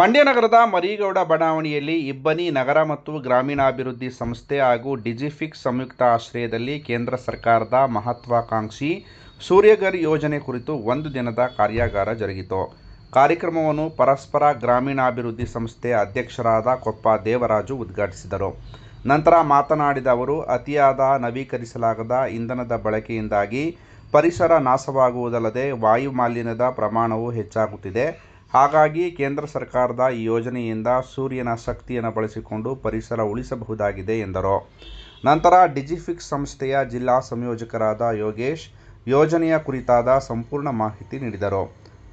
ಮಂಡ್ಯ ನಗರದ ಮರೀಗೌಡ ಬಡಾವಣೆಯಲ್ಲಿ ಇಬ್ಬನಿ ನಗರ ಮತ್ತು ಗ್ರಾಮೀಣಾಭಿವೃದ್ಧಿ ಸಂಸ್ಥೆ ಹಾಗೂ ಡಿಜಿಫಿಕ್ಸ್ ಸಂಯುಕ್ತ ಆಶ್ರಯದಲ್ಲಿ ಕೇಂದ್ರ ಸರ್ಕಾರದ ಮಹತ್ವಾಕಾಂಕ್ಷಿ ಸೂರ್ಯಘರ್ ಯೋಜನೆ ಕುರಿತು ಒಂದು ದಿನದ ಕಾರ್ಯಾಗಾರ ಜರುಗಿತು. ಕಾರ್ಯಕ್ರಮವನ್ನು ಪರಸ್ಪರ ಗ್ರಾಮೀಣಾಭಿವೃದ್ಧಿ ಸಂಸ್ಥೆ ಅಧ್ಯಕ್ಷರಾದ ಕೊಪ್ಪ ದೇವರಾಜು ಉದ್ಘಾಟಿಸಿದರು. ನಂತರ ಮಾತನಾಡಿದ ಅವರು, ಅತಿಯಾದ ನವೀಕರಿಸಲಾಗದ ಇಂಧನದ ಬಳಕೆಯಿಂದಾಗಿ ಪರಿಸರ ನಾಶವಾಗುವುದಲ್ಲದೆ ವಾಯು ಮಾಲಿನ್ಯದ ಪ್ರಮಾಣವು ಹೆಚ್ಚಾಗುತ್ತಿದೆ. ಹಾಗಾಗಿ ಕೇಂದ್ರ ಸರ್ಕಾರದ ಈ ಯೋಜನೆಯಿಂದ ಸೂರ್ಯನ ಶಕ್ತಿಯನ್ನು ಬಳಸಿಕೊಂಡು ಪರಿಸರ ಉಳಿಸಬಹುದಾಗಿದೆ ಎಂದರು. ನಂತರ ಡಿಜಿಫಿಕ್ಸ್ ಸಂಸ್ಥೆಯ ಜಿಲ್ಲಾ ಸಂಯೋಜಕರಾದ ಯೋಗೇಶ್ ಯೋಜನೆಯ ಕುರಿತಾದ ಸಂಪೂರ್ಣ ಮಾಹಿತಿ ನೀಡಿದರು.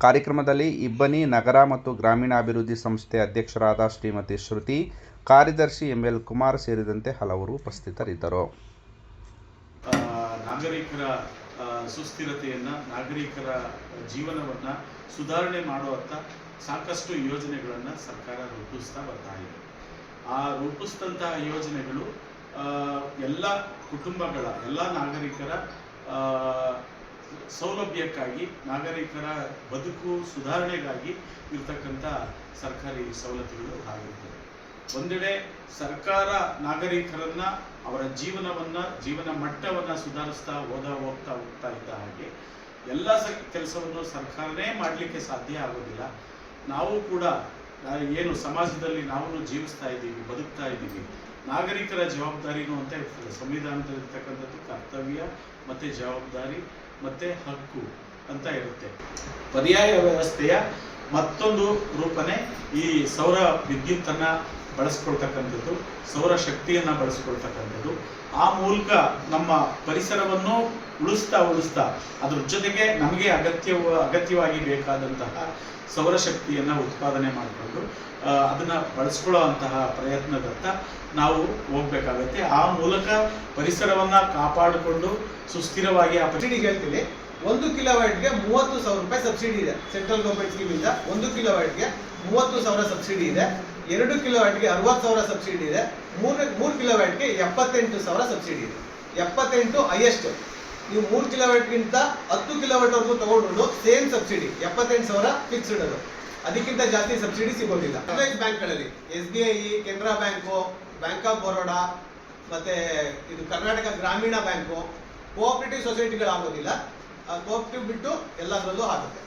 ಕಾರ್ಯಕ್ರಮದಲ್ಲಿ ಇಬ್ಬನಿ ನಗರ ಮತ್ತು ಗ್ರಾಮೀಣಾಭಿವೃದ್ಧಿ ಸಂಸ್ಥೆ ಅಧ್ಯಕ್ಷರಾದ ಶ್ರೀಮತಿ ಶ್ರುತಿ, ಕಾರ್ಯದರ್ಶಿ ಎಂಎಲ್ ಕುಮಾರ್ ಸೇರಿದಂತೆ ಹಲವರು ಉಪಸ್ಥಿತರಿದ್ದರು. ನಾಗರಿಕರ ಸುಸ್ಥಿರತೆಯನ್ನು, ನಾಗರಿಕರ ಜೀವನವನ್ನು ಸುಧಾರಣೆ ಮಾಡುವಂಥ ಸಾಕಷ್ಟು ಯೋಜನೆಗಳನ್ನು ಸರ್ಕಾರ ರೂಪಿಸ್ತಾ ಬರ್ತಾ ಇದೆ. ಆ ರೂಪಿಸಿದಂತಹ ಯೋಜನೆಗಳು ಎಲ್ಲ ಕುಟುಂಬಗಳ, ಎಲ್ಲ ನಾಗರಿಕರ ಸೌಲಭ್ಯಕ್ಕಾಗಿ, ನಾಗರಿಕರ ಬದುಕು ಸುಧಾರಣೆಗಾಗಿ ಇರ್ತಕ್ಕಂಥ ಸರ್ಕಾರಿ ಸವಲತ್ತುಗಳು ಆಗಿರ್ತವೆ. ಒಂದೆಡೆ ಸರ್ಕಾರ ನಾಗರಿಕರನ್ನ, ಅವರ ಜೀವನ ಮಟ್ಟವನ್ನು ಸುಧಾರಿಸ್ತಾ ಹೋಗ್ತಾ ಇದ್ದ ಹಾಗೆ ಎಲ್ಲ ಕೆಲಸವನ್ನು ಸರ್ಕಾರನೇ ಮಾಡಲಿಕ್ಕೆ ಸಾಧ್ಯ ಆಗೋದಿಲ್ಲ. ನಾವು ಕೂಡ ಏನು ಸಮಾಜದಲ್ಲಿ ನಾವು ಜೀವಿಸ್ತಾ ಇದ್ದೀವಿ, ಬದುಕ್ತಾ ಇದ್ದೀವಿ, ನಾಗರಿಕರ ಜವಾಬ್ದಾರಿನೂ ಅಂತ ಇರ್ತದೆ. ಸಂವಿಧಾನದಲ್ಲಿರ್ತಕ್ಕಂಥದ್ದು ಕರ್ತವ್ಯ ಮತ್ತು ಜವಾಬ್ದಾರಿ ಮತ್ತು ಹಕ್ಕು ಅಂತ ಇರುತ್ತೆ. ಪರ್ಯಾಯ ವ್ಯವಸ್ಥೆಯ ಮತ್ತೊಂದು ರೂಪನೇ ಈ ಸೌರ ವಿದ್ಯುತ್ತನ್ನು ಬಳಸ್ಕೊಳ್ತಕ್ಕಂಥದ್ದು, ಸೌರ ಶಕ್ತಿಯನ್ನು ಬಳಸ್ಕೊಳ್ತಕ್ಕಂಥದ್ದು. ಆ ಮೂಲಕ ನಮ್ಮ ಪರಿಸರವನ್ನು ಉಳಿಸ್ತಾ ಅದ್ರ ಜೊತೆಗೆ ನಮಗೆ ಅಗತ್ಯವಾಗಿ ಬೇಕಾದಂತಹ ಸೌರಶಕ್ತಿಯನ್ನು ಉತ್ಪಾದನೆ ಮಾಡಿಕೊಂಡು ಅದನ್ನು ಬಳಸ್ಕೊಳ್ಳೋ ಅಂತಹ ಪ್ರಯತ್ನದತ್ತ ನಾವು ಹೋಗ್ಬೇಕಾಗತ್ತೆ. ಆ ಮೂಲಕ ಪರಿಸರವನ್ನು ಕಾಪಾಡಿಕೊಂಡು ಸುಸ್ಥಿರವಾಗಿ ಆ ಸಬ್ಸಿಡಿ ಹೇಳ್ತೀವಿ. 1 ಕಿಲೋವ್ಯಾಟ್ಗೆ 30,000 ರೂಪಾಯಿ ಸಬ್ಸಿಡಿ ಇದೆ. ಸೆಂಟ್ರಲ್ ಗೌರ್ಮೆಂಟ್ ಸ್ಕೀಮಿಂದ 1 ಕಿಲೋವ್ಯಾಟ್ಗೆ 30,000 ಸಬ್ಸಿಡಿ ಇದೆ. 2 ಕಿಲೋವ್ಯಾಟ್ಗೆ 60,000 ಸಬ್ಸಿಡಿ ಇದೆ. 3 ಕಿಲೋವ್ಯಾಟ್ಗೆ 78,000 ಸಬ್ಸಿಡಿ ಇದೆ. 78 ಹೈಯೆಸ್ಟ್. ನೀವು 3 ಕಿಲೋವ್ಯಾಟ್ಗಿಂತ 10 ಕಿಲೋವ್ಯಾಟ್ವರೆಗೂ ತಗೊಂಡ್ರು ಸೇಮ್ ಸಬ್ಸಿಡಿ 78,000 ಫಿಕ್ಸ್ಡ್. ಅದು ಅದಕ್ಕಿಂತ ಜಾಸ್ತಿ ಸಬ್ಸಿಡಿ ಸಿಗೋದಿಲ್ಲ. ಬ್ಯಾಂಕ್ಗಳಲ್ಲಿ SBI, Canara bank, bank of Baroda, ಮತ್ತೆ ಇದು ಕರ್ನಾಟಕ ಗ್ರಾಮೀಣ ಬ್ಯಾಂಕು, ಕೋಆಪರೇಟಿವ್ ಸೊಸೈಟಿಗಳಾಗೋದಿಲ್ಲ. ಕೋಆಪರೇಟಿವ್ ಬಿಟ್ಟು ಎಲ್ಲದರಲ್ಲೂ ಆಗುತ್ತೆ.